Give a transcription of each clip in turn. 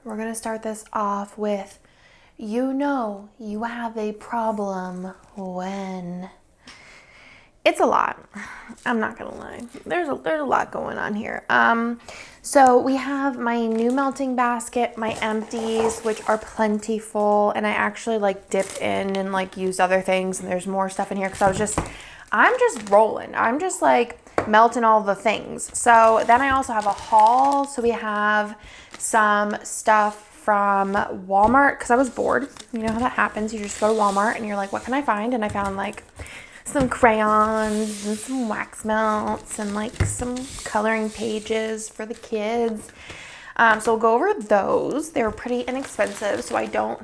We're going to start this off with, you know you have a problem when... It's a lot. I'm not gonna lie. There's a lot going on here. So we have my new melting basket, my empties, which are plentiful, and I actually like dipped in and like used other things, and there's more stuff in here because I'm just rolling. I'm just like melting all the things. So then I also have a haul. So we have some stuff from Walmart because I was bored. You know how that happens. You just go to Walmart and you're like, what can I find? And I found like some crayons and some wax melts and like some coloring pages for the kids. So we'll go over those. They're pretty inexpensive, so I don't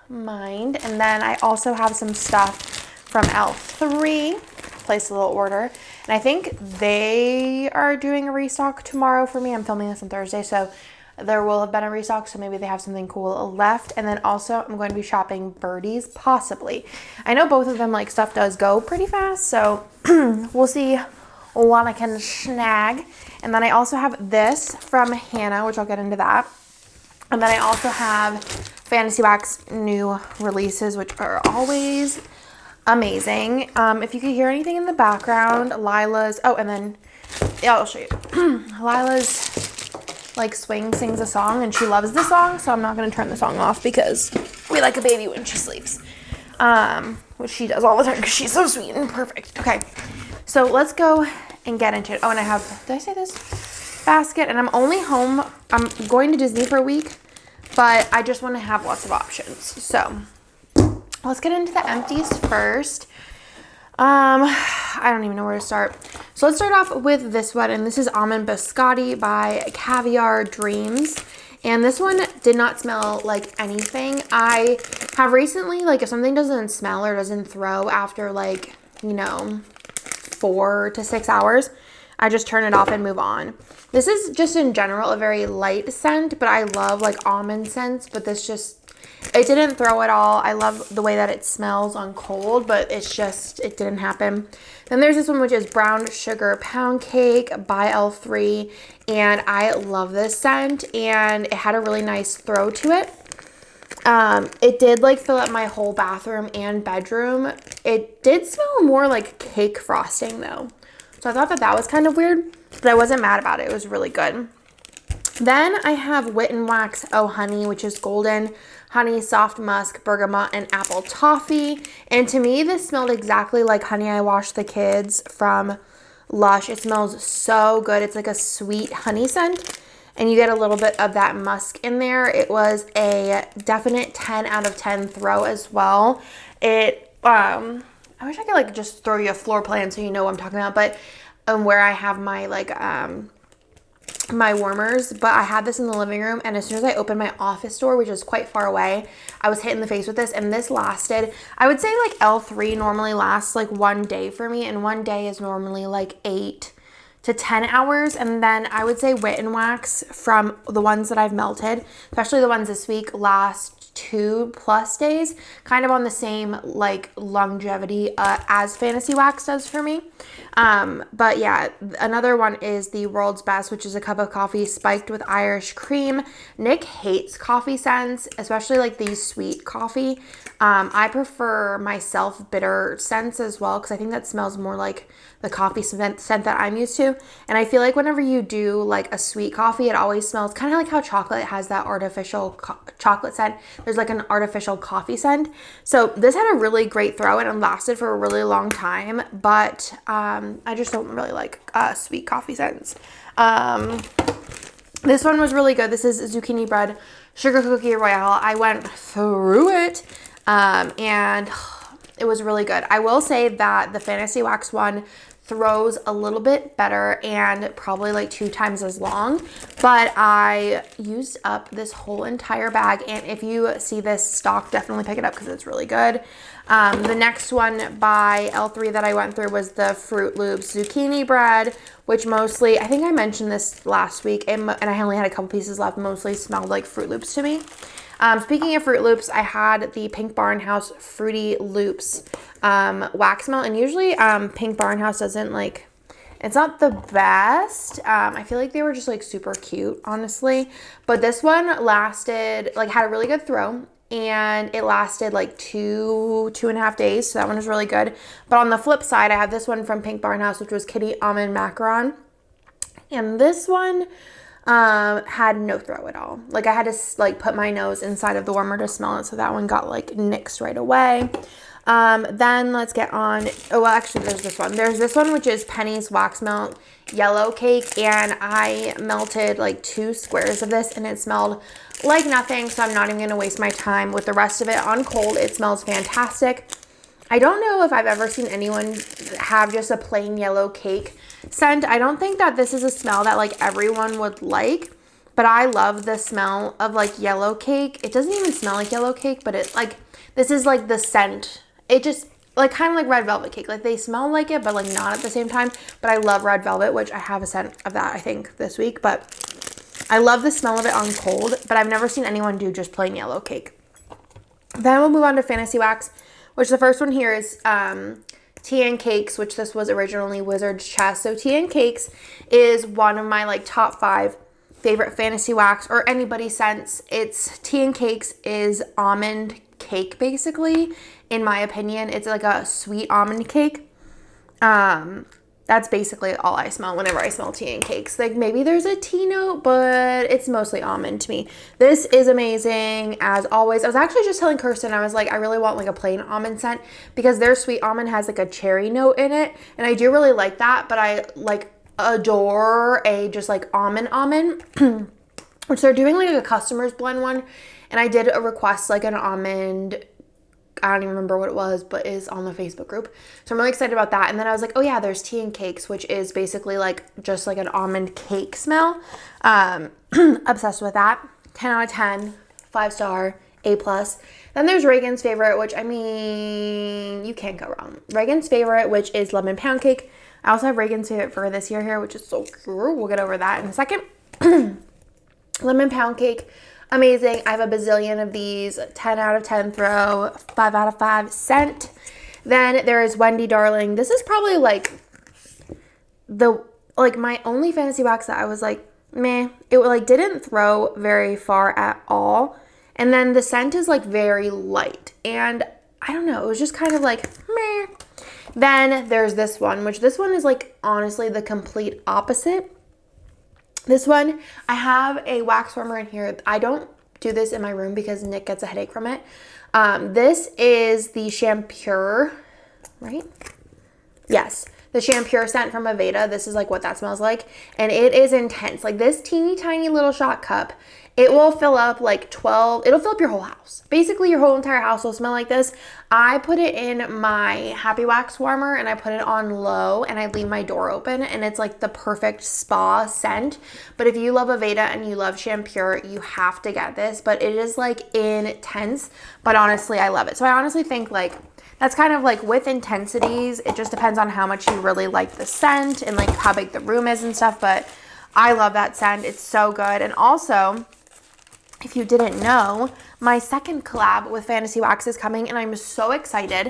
mind. And then I also have some stuff from L3. Placed a little order. And I think they are doing a restock tomorrow for me. I'm filming this on Thursday, so there will have been a restock, so maybe they have something cool left. And then also I'm going to be shopping Birdies, possibly. I know both of them, like, stuff does go pretty fast, so we'll see what I can snag. And then I also have this from Hannah, which I'll get into that. And then I also have Fantasy Wax new releases, which are always amazing. If you could hear anything in the background, Lila's, oh, and then, yeah, I'll show you. Lila's like swing sings a song and she loves the song, so I'm not going to turn the song off because we like a baby when she sleeps, which she does all the time because she's so sweet and perfect. Okay, so let's go and get into it. Oh, and I have, did I say this basket? And I'm only home, I'm going to Disney for a week, but I just want to have lots of options. So let's get into the empties first. I don't even know where to start. So let's start off with this one, and this is Almond Biscotti by Caviar Dreams. And this one did not smell like anything. I have recently, like, if something doesn't smell or doesn't throw after, like, you know, 4 to 6 hours, I just turn it off and move on. This is just in general a very light scent, but I love like almond scents, but this just, it didn't throw at all. I love the way that it smells on cold, but it's just, it didn't happen. Then there's this one, which is Brown Sugar Pound Cake by L3. And I love this scent, and it had a really nice throw to it. It did like fill up my whole bathroom and bedroom. It did smell more like cake frosting though. So I thought that that was kind of weird, but I wasn't mad about it. It was really good. Then I have Wit and Wax Oh Honey, which is golden honey, soft musk, bergamot, and apple toffee. And to me, this smelled exactly like Honey I Washed the Kids from Lush. It smells so good. It's like a sweet honey scent, and you get a little bit of that musk in there. It was a definite 10 out of 10 throw as well. I wish I could like just throw you a floor plan so you know what I'm talking about, but where I have my like my warmers, but I had this in the living room, and as soon as I opened my office door, which is quite far away, I was hit in the face with this, and this lasted, I would say like L3 normally lasts like 1 day for me, and 1 day is normally like 8 to 10 hours. And then I would say Wit and Wax from the ones that I've melted, especially the ones this week, last 2+ days, kind of on the same like longevity as Fantasy Wax does for me. But yeah, another one is the World's Best, which is a cup of coffee spiked with Irish cream. Nick hates coffee scents, especially like these sweet coffee. I prefer myself bitter scents as well, because I think that smells more like the coffee scent that I'm used to. And I feel like whenever you do like a sweet coffee, it always smells kind of like how chocolate has that artificial chocolate scent. There's like an artificial coffee scent. So this had a really great throw, and it lasted for a really long time, but I just don't really like sweet coffee scents. This one was really good. This is Zucchini Bread Sugar Cookie Royale. I went through it, and it was really good. I will say that the Fantasy Wax one throws a little bit better and probably like 2 times as long, but I used up this whole entire bag, and if you see this stock, definitely pick it up because it's really good. The next one by L3 that I went through was the Fruit Loops Zucchini Bread, which mostly, I think I mentioned this last week, and I only had a couple pieces left, mostly smelled like Fruit Loops to me. Speaking of Fruit Loops, I had the Pink Barnhouse Fruity Loops wax melt, and usually Pink Barnhouse doesn't like It's not the best. I feel like they were just like super cute, honestly. But this one lasted, like had a really good throw. And it lasted like 2.5 days. So that one was really good. But on the flip side, I have this one from Pink Barn House, which was Kitty Almond Macaron. And this one had no throw at all. Like I had to like put my nose inside of the warmer to smell it. So that one got like nixed right away. Then let's get on. Oh, well, actually there's this one. There's this one, which is Penny's Wax Melt Yellow Cake. And I melted like 2 squares of this and it smelled like nothing. So I'm not even going to waste my time with the rest of it on cold. It smells fantastic. I don't know if I've ever seen anyone have just a plain yellow cake scent. I don't think that this is a smell that like everyone would like, but I love the smell of like yellow cake. It doesn't even smell like yellow cake, but it like, this is like the scent. It just like kind of like red velvet cake. Like they smell like it, but like not at the same time. But I love red velvet, which I have a scent of that I think this week, but I love the smell of it on cold, but I've never seen anyone do just plain yellow cake. Then we'll move on to Fantasy Wax, which the first one here is Tea and Cakes, which this was originally Wizard's Chest. So Tea and Cakes is one of my like top 5 favorite Fantasy Wax or anybody's scents. It's Tea and Cakes is almond cake basically, in my opinion. It's like a sweet almond cake. That's basically all I smell whenever I smell Tea and Cakes. Like maybe there's a tea note, but it's mostly almond to me. This is amazing as always. I was actually just telling Kirsten, I was like, I really want like a plain almond scent because their sweet almond has like a cherry note in it. And I do really like that, but I like adore a just like almond, which they're doing like a customer's blend one. And I did a request like an almond, I don't even remember what it was, but is on the Facebook group. So I'm really excited about that. And then I was like, oh yeah, there's Tea and Cakes, which is basically like just like an almond cake smell. Obsessed with that. 10 out of 10, 5-star, A+. Then there's Reagan's favorite, which I mean, you can't go wrong. Reagan's favorite, which is Lemon Pound Cake. I also have Reagan's favorite for this year here, which is so cute. We'll get over that in a second. Lemon Pound Cake. Amazing. I have a bazillion of these. 10 out of 10 throw, 5 out of 5 scent. Then there is Wendy Darling. This is probably like my only Fantasy Wax that I was like, meh. It like didn't throw very far at all. And then the scent is like very light. And I don't know. It was just kind of like, meh. Then there's this one, which this one is like honestly the complete opposite. This one, I have a wax warmer in here. I don't do this in my room because Nick gets a headache from it. This is the Shampure, right? Yes, the Shampure scent from Aveda. This is like what that smells like. And it is intense. Like this teeny tiny little shot cup, it will fill up like 12, it'll fill up your whole house. Basically your whole entire house will smell like this. I put it in my Happy Wax warmer and I put it on low and I leave my door open and it's like the perfect spa scent. But if you love Aveda and you love Shampure, you have to get this. But it is like intense, but honestly, I love it. So I honestly think like that's kind of like with intensities, it just depends on how much you really like the scent and like how big the room is and stuff. But I love that scent. It's so good. And also, if you didn't know, my second collab with Fantasy Wax is coming and I'm so excited.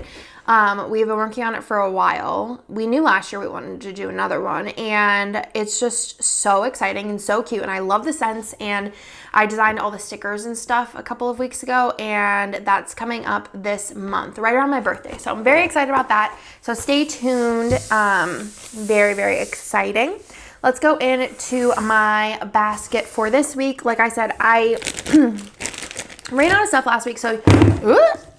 We've been working on it for a while. We knew last year we wanted to do another one and it's just so exciting and so cute and I love the scents and I designed all the stickers and stuff a couple of weeks ago and that's coming up this month, right around my birthday. So I'm very excited about that. So stay tuned. Very, very exciting. Let's go into my basket for this week. Like I said, I ran out of stuff last week. So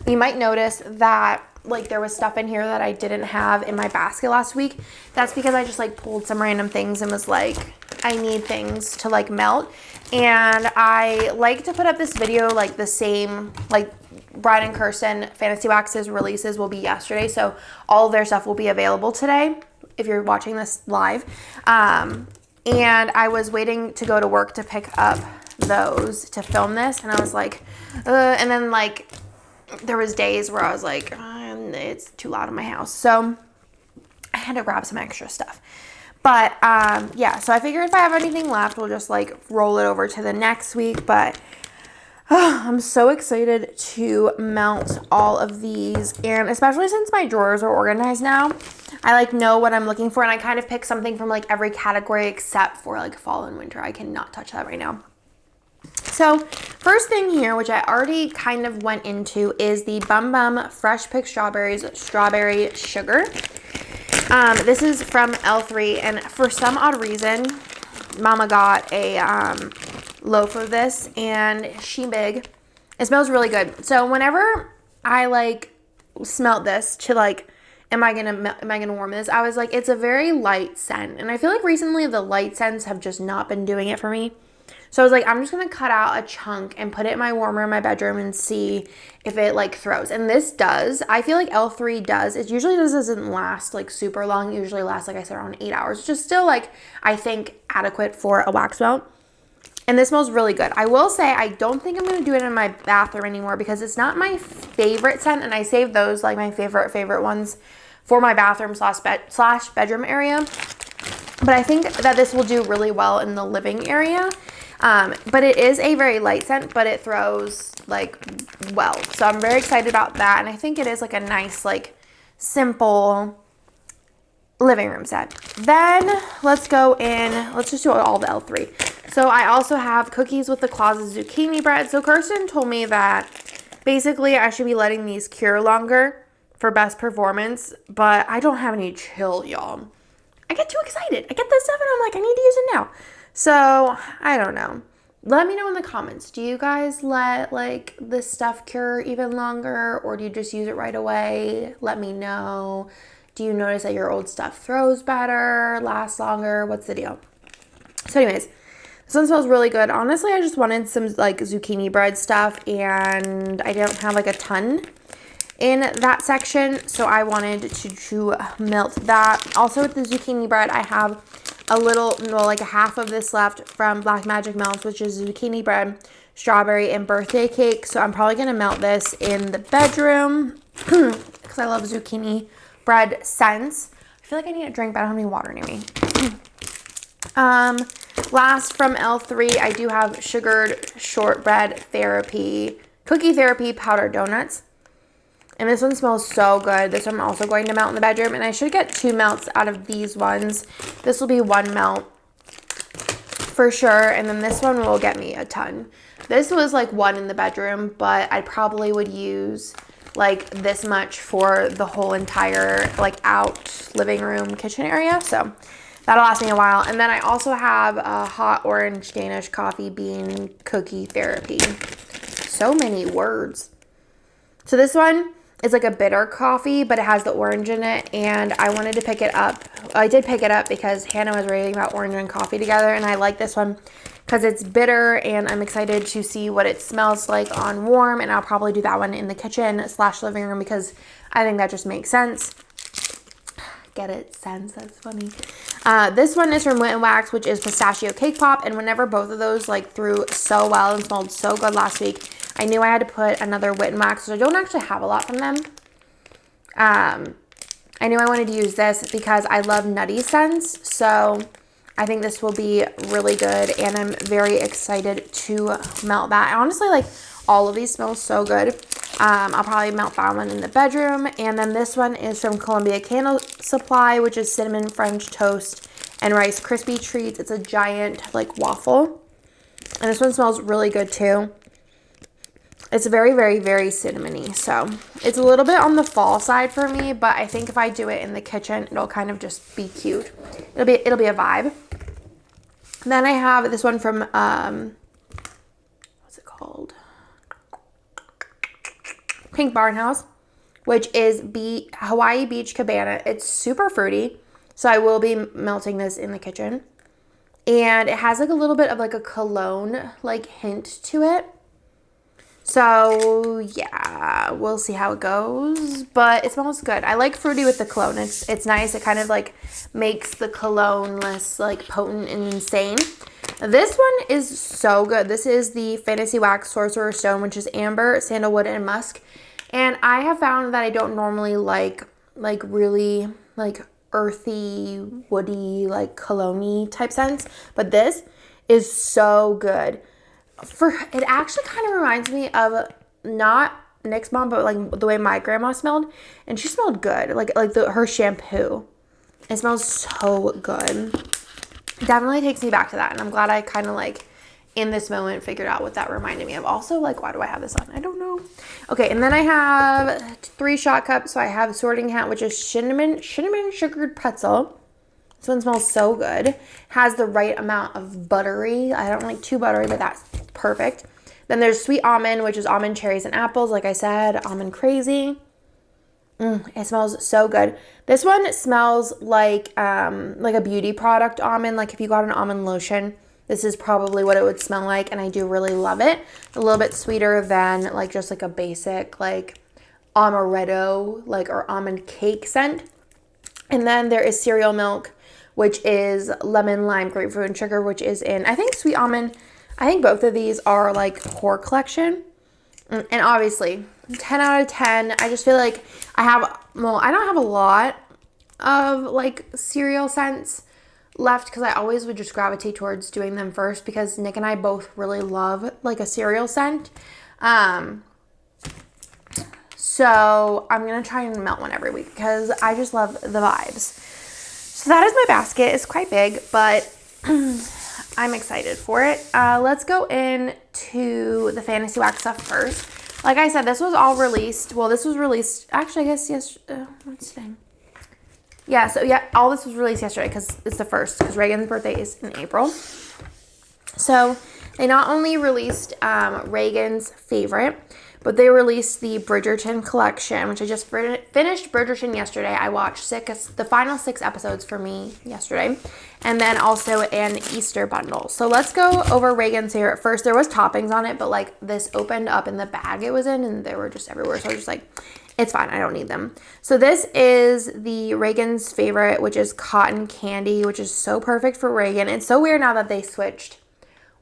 you might notice that like there was stuff in here that I didn't have in my basket last week. That's because I just like pulled some random things and was like, I need things to like melt. And I like to put up this video like the same, like Brian and Kirsten Fantasy Wax's releases will be yesterday. So all of their stuff will be available today if you're watching this live. And I was waiting to go to work to pick up those to film this. And I was like, and then like there was days where I was like, it's too loud in my house. So I had to grab some extra stuff. But yeah, so I figured if I have anything left, we'll just like roll it over to the next week. But I'm so excited to melt all of these, and especially since my drawers are organized now, I like know what I'm looking for, and I kind of pick something from like every category except for like fall and winter. I cannot touch that right now. So first thing here, which I already kind of went into, is the Bum Bum Fresh Picked Strawberries Strawberry Sugar. This is from L3, and for some odd reason, Mama got a loaf of this, and she big. It smells really good. So whenever I like smelt this to like, am I gonna warm this? I was like, it's a very light scent, and I feel like recently the light scents have just not been doing it for me. So I was like, I'm just gonna cut out a chunk and put it in my warmer in my bedroom and see if it like throws. And this does. I feel like L3 does. It usually doesn't last like super long. It usually lasts, like I said, around 8 hours, which is still like, I think, adequate for a wax melt. And this smells really good. I will say I don't think I'm going to do it in my bathroom anymore because it's not my favorite scent, and I saved those, like my favorite ones, for my bathroom slash bedroom area. But I think that this will do really well in the living area. But it is a very light scent, but it throws like well. So I'm very excited about that, and I think it is like a nice, like simple living room set. Then let's go in, let's just do all the L3. So I also have cookies with the Closet zucchini bread. So Kirsten told me that basically I should be letting these cure longer for best performance, but I don't have any chill, y'all. I get too excited. I get this stuff and I'm like, I need to use it now. So I don't know. Let me know in the comments. Do you guys let like this stuff cure even longer, or do you just use it right away? Let me know. Do you notice that your old stuff throws better, lasts longer? What's the deal? So anyways, this one smells really good. Honestly, I just wanted some like zucchini bread stuff, and I don't have like a ton in that section, so I wanted to melt that. Also with the zucchini bread, I have a little, well, like a half of this left from Black Magic Melts, which is zucchini bread, strawberry, and birthday cake. So I'm probably going to melt this in the bedroom because I love zucchini bread scents. I feel like I need a drink, but I don't have any water near me. Last from L3, I do have sugared shortbread therapy, cookie therapy powdered donuts. And this one smells so good. This one I'm also going to melt in the bedroom. And I should get 2 melts out of these ones. This will be 1 melt for sure. And then this one will get me a ton. This was like 1 in the bedroom, but I probably would use like this much for the whole entire like out living room kitchen area. So that'll last me a while. And then I also have a hot orange Danish coffee bean cookie therapy. So many words. So this one is like a bitter coffee, but it has the orange in it, and I wanted to pick it up. I did pick it up because Hannah was raving about orange and coffee together, and I like this one because it's bitter, and I'm excited to see what it smells like on warm, and I'll probably do that one in the kitchen / living room because I think that just makes sense. Get it? Sense? That's funny. This one is from Wit and Wax, which is pistachio cake pop, and whenever both of those like threw so well and smelled so good last week, I knew I had to put another Wit and Wax, so I don't actually have a lot from them. I knew I wanted to use this because I love nutty scents, so I think this will be really good, and I'm very excited to melt that. I honestly like all of these smell so good. I'll probably melt that one in the bedroom, and then this one is from Columbia Candle Supply, which is cinnamon French toast and Rice Krispie treats. It's a giant like waffle, and this one smells really good too. It's very, very, very cinnamony. So it's a little bit on the fall side for me, but I think if I do it in the kitchen, it'll kind of just be cute. It'll be a vibe. Then I have this one from what's it called? Pink Barnhouse, which is Hawaii Beach Cabana. It's super fruity, so I will be melting this in the kitchen. And it has like a little bit of like a cologne like hint to it. So yeah, we'll see how it goes, but it smells good. I like fruity with the cologne. It's nice. It kind of like makes the cologne less like potent and insane. This one is so good. This is the Fantasy Wax Sorcerer's Stone, which is amber, sandalwood, and musk. And I have found that I don't normally like really like earthy, woody, like cologne-y type scents, but this is so good. it actually kind of reminds me of not Nick's mom, but like the way my grandma smelled, and she smelled good. Like her shampoo. It smells so good. Definitely takes me back to that, and I'm glad I kind of like in this moment figured out what that reminded me of. Also, like, why do I have this on? I don't know. Okay, and then I have 3 shot cups. So I have Sorting Hat, which is cinnamon sugared pretzel. This one smells so good. Has the right amount of buttery. I don't like too buttery, but that's perfect. Then there's Sweet Almond, which is almond, cherries, and apples. Like I said, almond crazy. It smells so good. This one smells like a beauty product almond. Like if you got an almond lotion, this is probably what it would smell like, and I do really love it. A little bit sweeter than like just like a basic like amaretto like or almond cake scent. And then there is Cereal Milk, which is lemon, lime, grapefruit, and sugar, which is in, I think, Sweet Almond. I think both of these are like core collection. And obviously 10 out of 10. I just feel like I don't have a lot of like cereal scents left because I always would just gravitate towards doing them first because Nick and I both really love like a cereal scent. So I'm going to try and melt one every week because I just love the vibes. So that is my basket. It's quite big, but I'm excited for it. Let's go into the Fantasy Wax stuff first. Like I said, this was all released. Well, this was released, actually, I guess, what's today? Yeah, so yeah, all this was released yesterday because it's the 1st, because Reagan's birthday is in April. So they not only released Reagan's favorite, but they released the Bridgerton collection, which I just finished Bridgerton yesterday. I watched the final 6 episodes for me yesterday, and then also an Easter bundle. So let's go over Reagan's favorite first. There was toppings on it, but like this opened up in the bag it was in, and they were just everywhere. So I was just like, it's fine, I don't need them. So this is the Reagan's favorite, which is cotton candy, which is so perfect for Reagan. It's so weird now that they switched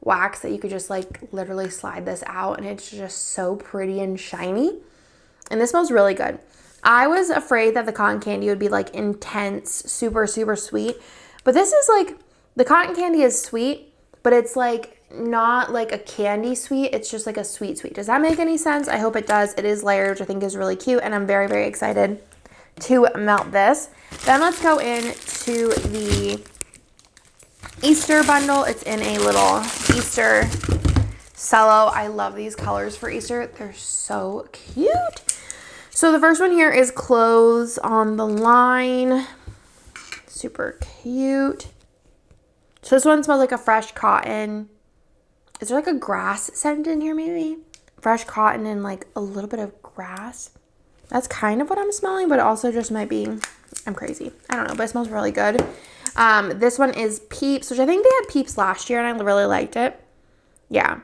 wax that you could just like literally slide this out and it's just so pretty and shiny. And this smells really good. I was afraid that the cotton candy would be like intense, super, super sweet. But this is like, the cotton candy is sweet, but it's like not like a candy sweet. It's just like a sweet sweet. Does that make any sense? I hope it does. It is layered, which I think is really cute. And I'm very, very excited to melt this. Then let's go into the Easter bundle. It's in a little Easter cello. I love these colors for Easter. They're so cute. So the first one here is Clothes on the Line. Super cute. So this one smells like a fresh cotton. Is there like a grass scent in here maybe? Fresh cotton and like a little bit of grass. That's kind of what I'm smelling, but it also just might be, I'm crazy. I don't know, but it smells really good. This one is Peeps, which I think they had Peeps last year and I really liked it. Yeah,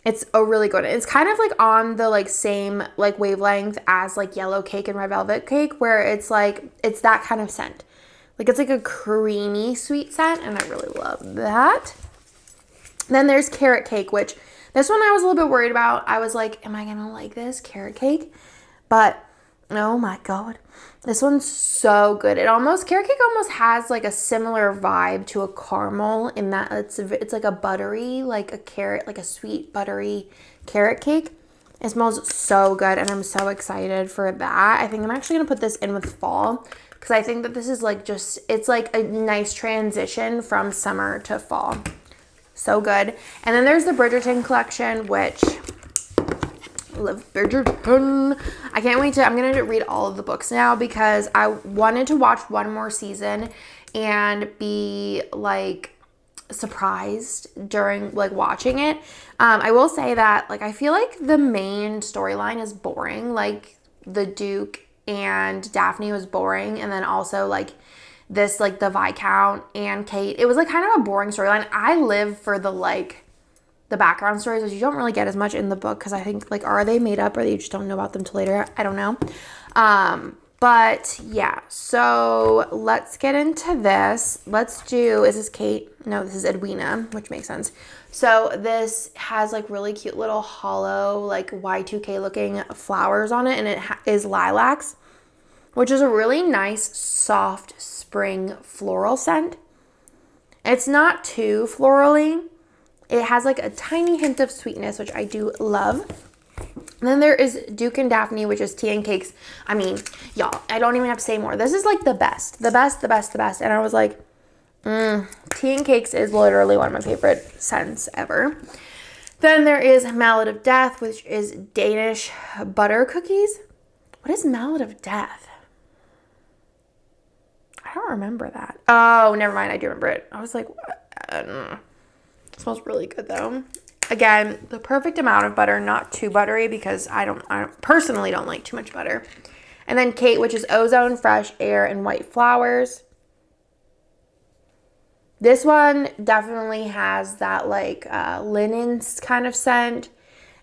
it's a really good. It's kind of like on the like same like wavelength as like Yellow Cake and Red Velvet Cake, where it's like, it's that kind of scent. Like it's like a creamy sweet scent and I really love that. Then there's Carrot Cake, which this one I was a little bit worried about. I was like, am I going to like this carrot cake? But oh my God, this one's so good. Carrot cake almost has like a similar vibe to a caramel in that it's like a buttery, like a carrot, like a sweet buttery carrot cake. It smells so good and I'm so excited for that. I think I'm actually going to put this in with fall because I think that this is like it's like a nice transition from summer to fall. So good. And then there's the Bridgerton collection, which love Bridgerton. I can't wait I'm going to read all of the books now because I wanted to watch one more season and be like surprised during like watching it. I will say that like I feel like the main storyline is boring. Like the Duke and Daphne was boring, and then also like this like the Viscount and Kate, it was like kind of a boring storyline. I live for the like the background stories, which you don't really get as much in the book because I think like are they made up or you just don't know about them till later? I don't know. But yeah, so let's get into this. Is this Kate? No, this is Edwina, which makes sense. So this has like really cute little hollow like Y2K looking flowers on it, and it is lilacs, which is a really nice soft spring floral scent. It's not too florally. It has like a tiny hint of sweetness, which I do love. And then there is Duke and Daphne, which is tea and cakes. I mean, y'all, I don't even have to say more. This is like the best. And I was like, tea and cakes is literally one of my favorite scents ever. Then there is Mallet of Death, which is Danish butter cookies. What is Mallet of Death? I don't remember that. Oh, never mind. I do remember it. I was like, it smells really good though. Again, the perfect amount of butter, not too buttery because I personally don't like too much butter. And then Kate, which is ozone, fresh air, and white flowers. This one definitely has that like linen kind of scent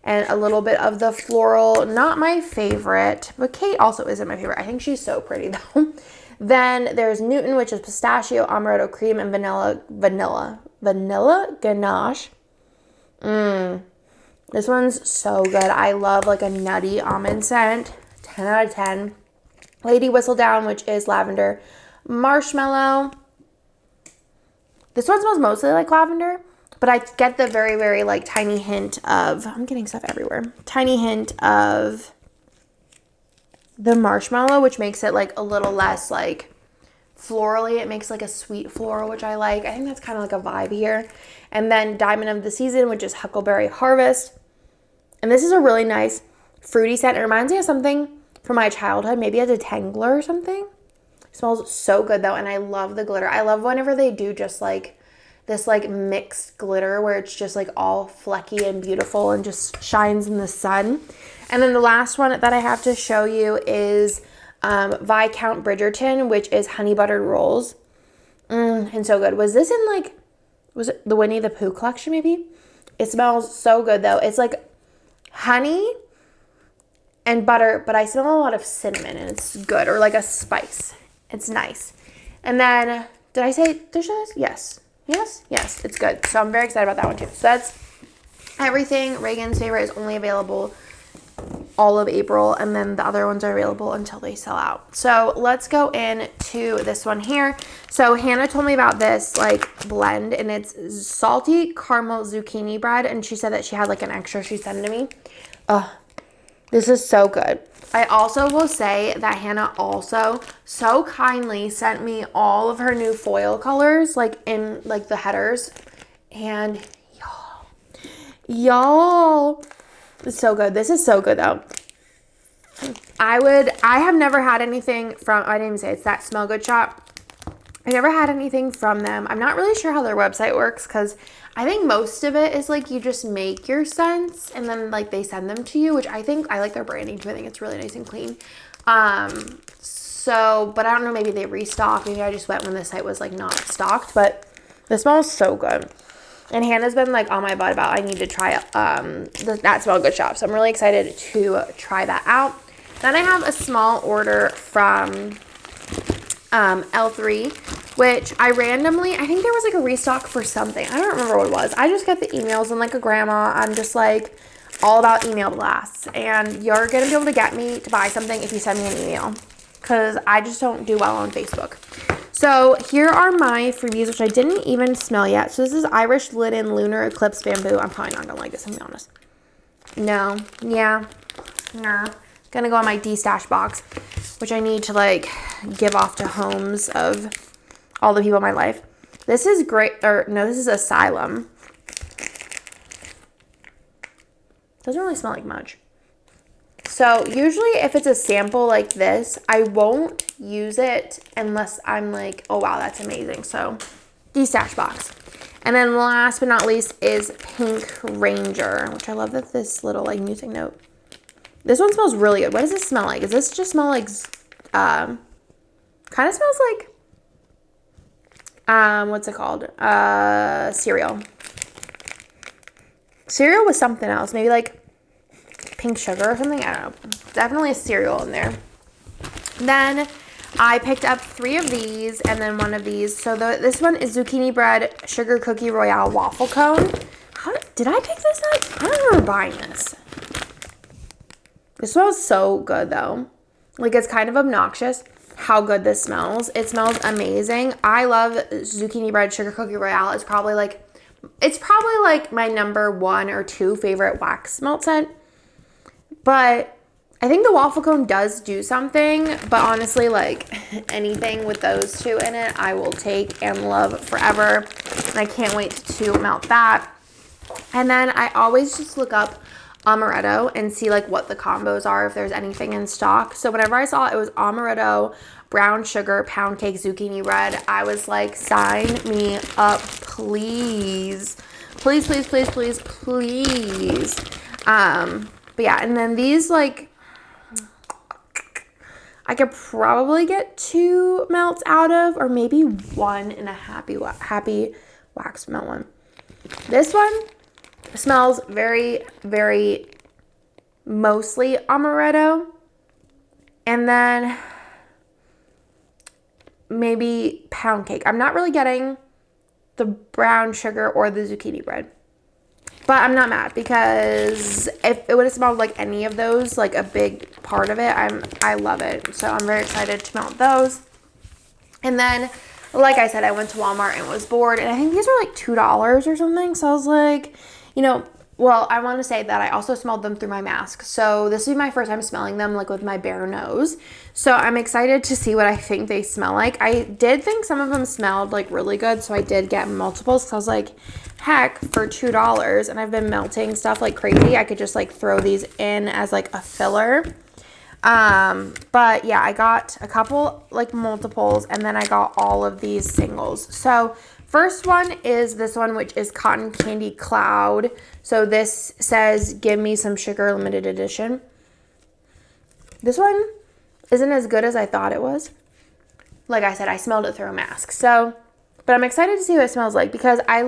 and a little bit of the floral. Not my favorite, but Kate also isn't my favorite. I think she's so pretty though. Then there's Newton, which is pistachio, amaretto cream, and vanilla ganache. This one's so good. I love like a nutty almond scent. 10 out of 10. Lady Whistledown, which is lavender marshmallow. This one smells mostly like lavender, but I get the very, very like tiny hint of, I'm getting stuff everywhere. Tiny hint of the marshmallow, which makes it like a little less like florally. It makes like a sweet floral, which I like. I think that's kind of like a vibe here. And then Diamond of the Season, which is Huckleberry Harvest. And this is a really nice fruity scent. It reminds me of something from my childhood, maybe a detangler or something. It smells so good though, and I love the glitter. I love whenever they do just like this like mixed glitter where it's just like all flecky and beautiful and just shines in the sun. And then the last one that I have to show you is Viscount Bridgerton, which is honey buttered rolls. And so good. Was this in like, was it the Winnie the Pooh collection maybe? It smells so good though. It's like honey and butter, but I smell a lot of cinnamon and it's good, or like a spice. It's nice. And then, did I say dishes? Yes. It's good. So I'm very excited about that one too. So that's everything. Reagan's favorite is only available all of April, and then the other ones are available until they sell out. So let's go into this one here. So Hannah told me about this like blend, and it's salty caramel zucchini bread, and she said that she had like an extra she sent to me. This is so good. I also will say that Hannah also so kindly sent me all of her new foil colors, like in like the headers, and y'all, it's so good. This is so good though. I have never had anything from, I didn't even say it's that Smell Good shop. I never had anything from them. I'm not really sure how their website works because I think most of it is like you just make your scents and then like they send them to you, which I think I like their branding too. I think it's really nice and clean. So, but I don't know, maybe they restock. Maybe I just went when the site was like not stocked, but this smells so good. And Hannah's been like on my butt about I need to try that Smell Good shop. So I'm really excited to try that out. Then I have a small order from L3, which I think there was like a restock for something. I don't remember what it was. I just get the emails, and like a grandma, I'm just like all about email blasts. And you're going to be able to get me to buy something if you send me an email, because I just don't do well on Facebook. So here are my freebies, which I didn't even smell yet. So this is Irish Linen Lunar Eclipse Bamboo. I'm probably not going to like this, I'm going to be honest. No. Yeah. No. Gonna go on my D-stash box, which I need to like give off to homes of all the people in my life. This is great, or no, this is Asylum. Doesn't really smell like much. So usually if it's a sample like this, I won't use it unless I'm like, oh wow, that's amazing. So D-stash box. And then last but not least is Pink Ranger, which I love that this little like music note. This one smells really good. What does this smell like? Does this just smell like, kind of smells like, what's it called? Cereal. Cereal with something else. Maybe like pink sugar or something. I don't know. Definitely a cereal in there. Then I picked up 3 of these and then 1 of these. So this one is Zucchini Bread Sugar Cookie Royale Waffle Cone. Did I pick this up? I don't remember buying this. This smells so good though. Like, it's kind of obnoxious how good this smells. It smells amazing. I love Zucchini Bread Sugar Cookie Royale. It's probably like It's probably like my number 1 or 2 favorite wax melt scent. But I think the waffle cone does do something. But honestly, like anything with those 2 in it, I will take and love forever. And I can't wait to melt that. And then I always just look up amaretto and see like what the combos are, if there's anything in stock. So whenever I saw it was amaretto, brown sugar, pound cake, zucchini red, I was like, sign me up, please. Please, please, please, please, please. But yeah, and then these, like, I could probably get 2 melts out of, or maybe 1 in a happy wax melt one. This one smells very, very mostly amaretto. And then maybe pound cake. I'm not really getting the brown sugar or the zucchini bread. But I'm not mad, because if it would have smelled like any of those, like a big part of it, I love it. So I'm very excited to melt those. And then, like I said, I went to Walmart and was bored, and I think these were like $2 or something. So I was like, you know, well, I want to say that I also smelled them through my mask. So this will be my first time smelling them like with my bare nose. So I'm excited to see what I think they smell like. I did think some of them smelled like really good. So I did get multiples, because I was like, heck, for $2, and I've been melting stuff like crazy, I could just like throw these in as like a filler. But yeah, I got a couple like multiples, and then I got all of these singles. So first one is this one, which is Cotton Candy Cloud. So this says, give me some sugar, limited edition. This one isn't as good as I thought it was. Like I said, I smelled it through a mask. So, but I'm excited to see what it smells like, because I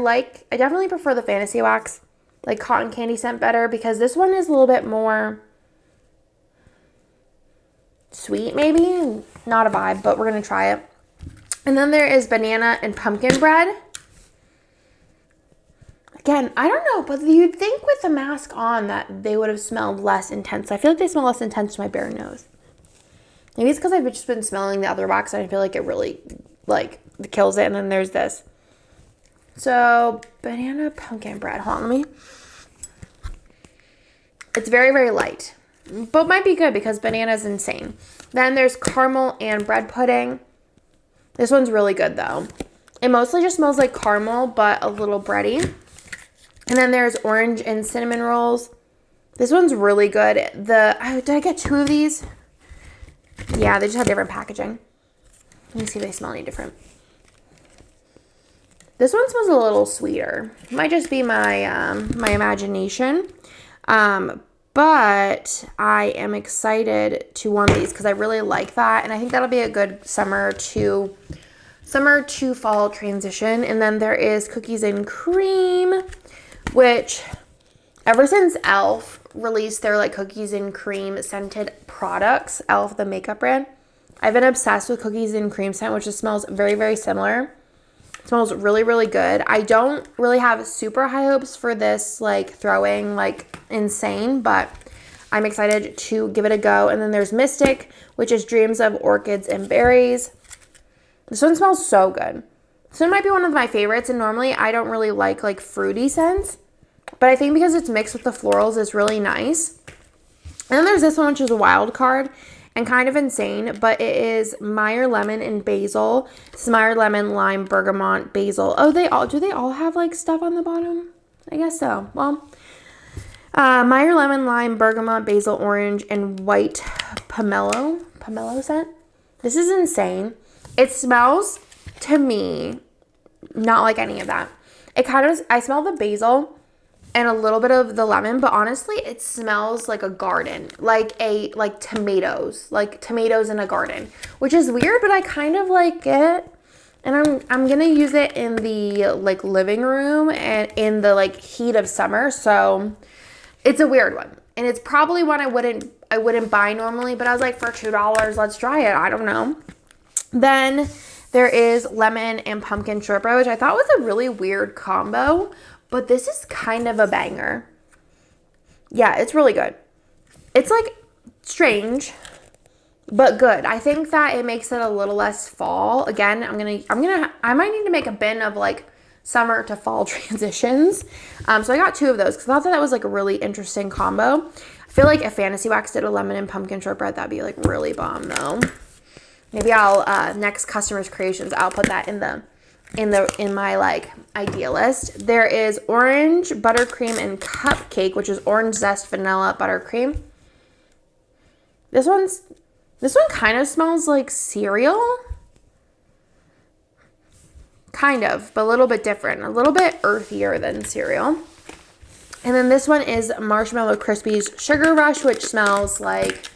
definitely prefer the Fantasy Wax, like cotton candy scent, better, because this one is a little bit more sweet, maybe. Not a vibe, but we're going to try it. And then there is banana and pumpkin bread. Again, I don't know, but you'd think with the mask on that they would have smelled less intense. I feel like they smell less intense to my bare nose. Maybe it's because I've just been smelling the other wax, and I feel like it really, like, kills it. And then there's this. So, banana pumpkin bread. Hold on, let me. It's very, very light, but might be good because banana is insane. Then there's caramel and bread pudding. This one's really good, though. It mostly just smells like caramel, but a little bready. And then there's orange and cinnamon rolls. This one's really good. Did I get 2 of these? Yeah, they just had different packaging. Let me see if they smell any different. This one smells a little sweeter. It might just be my my imagination. But I am excited to warm these, because I really like that. And I think that'll be a good summer to fall transition. And then there is cookies and cream, which ever since e.l.f. released their like cookies and cream scented products, e.l.f. the makeup brand, I've been obsessed with cookies and cream scent, which just smells very, very similar. It smells really, really good. I don't really have super high hopes for this like throwing like insane, but I'm excited to give it a go. And then there's Mystic, which is dreams of orchids and berries. This one smells so good. This one might be one of my favorites, and normally I don't really like fruity scents, but I think because it's mixed with the florals is really nice. And then there's this one, which is a wild card and kind of insane, but it is Meyer lemon and basil. It's Meyer lemon, lime, bergamot, basil. Oh, do they all have like stuff on the bottom? I guess so. Well, Meyer lemon, lime, bergamot, basil, orange, and white pomelo scent. This is insane. It smells to me not like any of that. I smell the basil and a little bit of the lemon, but honestly, it smells like a garden, like tomatoes in a garden, which is weird, but I kind of like it. And I'm gonna use it in the like living room and in the like heat of summer. So it's a weird one, and it's probably one I wouldn't buy normally, but I was like, for $2, let's try it. I don't know. Then there is lemon and pumpkin shortbread, which I thought was a really weird combo, but this is kind of a banger. Yeah, it's really good. It's like strange, but good. I think that it makes it a little less fall. Again, I might need to make a bin of like summer to fall transitions. So I got 2 of those because I thought that was like a really interesting combo. I feel like if Fantasy Wax did a lemon and pumpkin shortbread, that'd be like really bomb though. Maybe I'll next customers creations, I'll put that in my like idea list. There is orange buttercream and cupcake, which is orange zest vanilla buttercream. This one kind of smells like cereal. Kind of, but a little bit different, a little bit earthier than cereal. And then this one is Marshmallow Krispies Sugar Rush, which smells like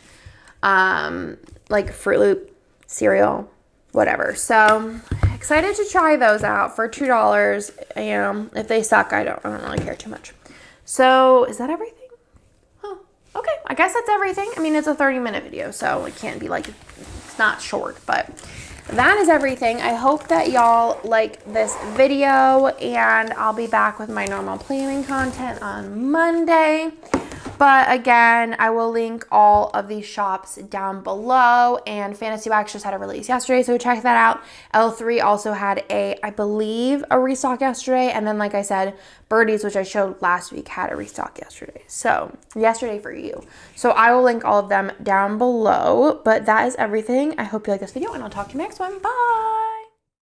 Fruit Loop cereal, whatever. So excited to try those out for $2. You know, if they suck, I don't really care too much. So is that everything? Oh, okay. I guess that's everything. I mean, it's a 30-minute video, so it can't be like, it's not short, but that is everything. I hope that y'all like this video, and I'll be back with my normal planning content on Monday. But again, I will link all of these shops down below, and Fantasy Wax just had a release yesterday, so check that out. L3 also had I believe, a restock yesterday, and then like I said, Birdies, which I showed last week, had a restock yesterday. So, yesterday for you. So I will link all of them down below, but that is everything. I hope you like this video, and I'll talk to you next one. Bye!